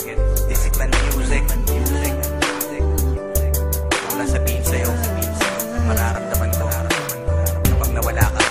Discipline music. Wala sabihin sa'yo, mararamdaman ko kapag nawala ka.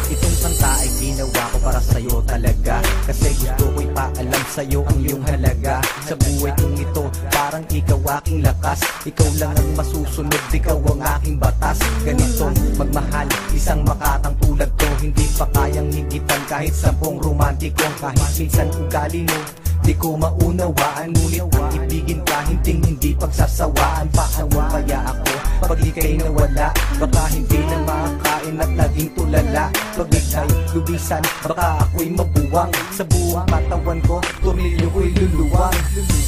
Itong kanta ay ginawa ko para sa'yo talaga, kasi gusto ko'y paalam sa'yo ang iyong halaga. Sa buhay kong ito, parang ikaw aking lakas. Ikaw lang ang masusunod, ikaw ang aking batas. Ganitong magmahal, isang makatang tulad ko, hindi pa kayang higitan kahit 10 romantiko. Kahit minsan ugali mo, di ko maunawaan, ngunit ang ibigin ka, hindi pagsasawaan. Paano kaya ako pag ika'y nawala? Baka hindi na makakain at naging tulala. Pag ika'y lubisan, baka ako'y mabuwang. Sa buong katawan ko, tornilyo ko'y luluwang.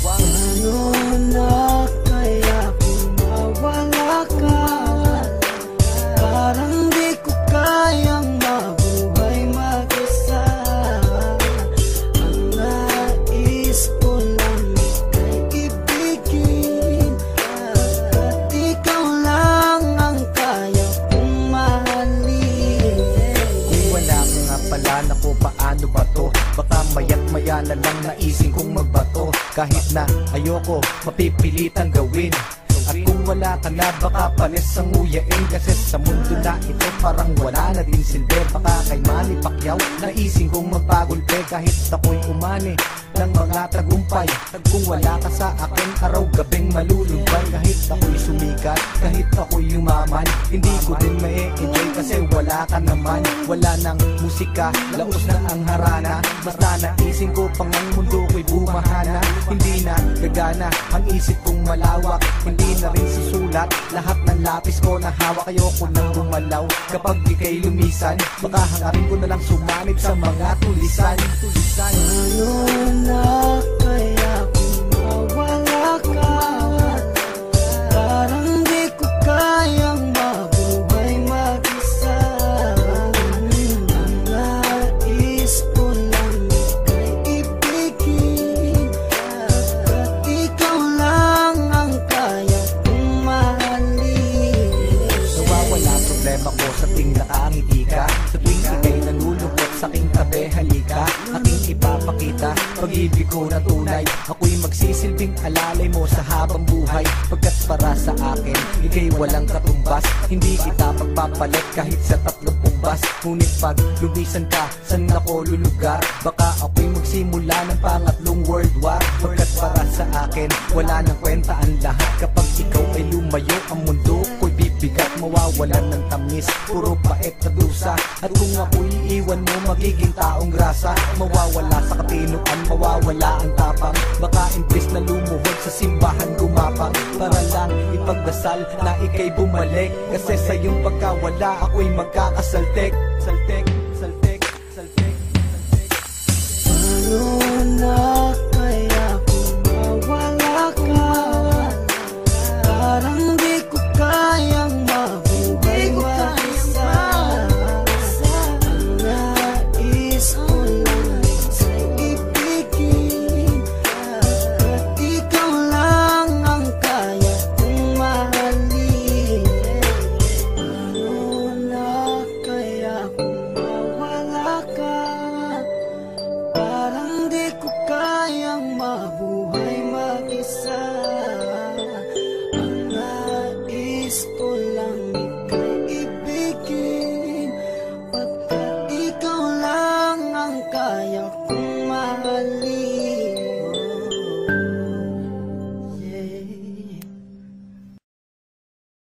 Ano na kaya kung mawala ka? Parang di ko kayang mabuhay mag-isa. Ang nais ko lang ika'y ibigin, at ikaw lang ang kaya kong mahalin. Kung wala ka nga pala, naku paano ba to? Baka maya't maya na lang naising kong magbato. Kahit na ayoko, mapipilitang gawin. At kung wala ka na, baka panis ang nguyain. Kasi sa mundo na ito, parang wala na din silbi. Baka kay Manny Pacquiao, naising kong magpagulpe. Kahit ako'y umani ng mga tagumpay, at kung wala ka sa akin, araw-gabing malulubay. Kahit ako'y sumikat, kahit ako'y yumaman, hindi ko din ma-enjoy kasi wala ka naman. Wala nang musika, laos na ang harana. Basta naising ko pang ang mundo ko'y bumahana. Hindi na gagana ang isip kong malawak, hindi na rin susulat lahat ng lapis ko na hawak. Ayoko nang gumalaw kapag ika'y lumisan, baka hangarin ko na lang sumanib sa mga tulisan. Ano na kaya kung mawala ka? Parang di ko kayang mabuhay mag-isa. Ang nais ko lang ika'y ibigin, at ikaw lang ang kaya kong mahalin. Nawawala problema ko sa tuwing nakangiti ka, sa tuwing ika'y nanulungkot sa aking tabi. Halika, aking ipapakita pag-ibig ko na tunay. Ako'y magsisilbing alalay mo sa habang buhay, pagkat para sa akin ika'y walang katumbas. Hindi kita pagpapalit kahit sa 30 bas. Ngunit pag lumisan ka, saan ako lulugar? Baka ako'y magsimula ng pangatlong world war. Pagkat para sa akin wala nang kwenta ang lahat. Kapag ikaw ay lumayo, ang mundo ko'y bibigat. Mawawalan ng tamis, puro pait na dusa. At kung ako'y iiwan mo, magiging taong grasa. Mawawala sa katinuan, mawawala ang tapang. Baka imbes na lumuhod sa simbahan gumapang, para lang ipagdasal na ika'y bumalik. Kasi sa iyong pagkawala, ako'y magkakasaltek. Saltek, saltek, saltek, saltek. Ano na kaya kung mawala ka? Parang di ko kayang mabuhay mag-isa. Ang nais ko lang ika'y ibigin, at ikaw lang ang kaya kong mahalin. Ano na kaya kung mawala ka? Parang di ko kayang mabuhay mag-isa. Ang nais ko lang ika'y ibigin, pagkat ikaw lang ang kaya kong mahalin.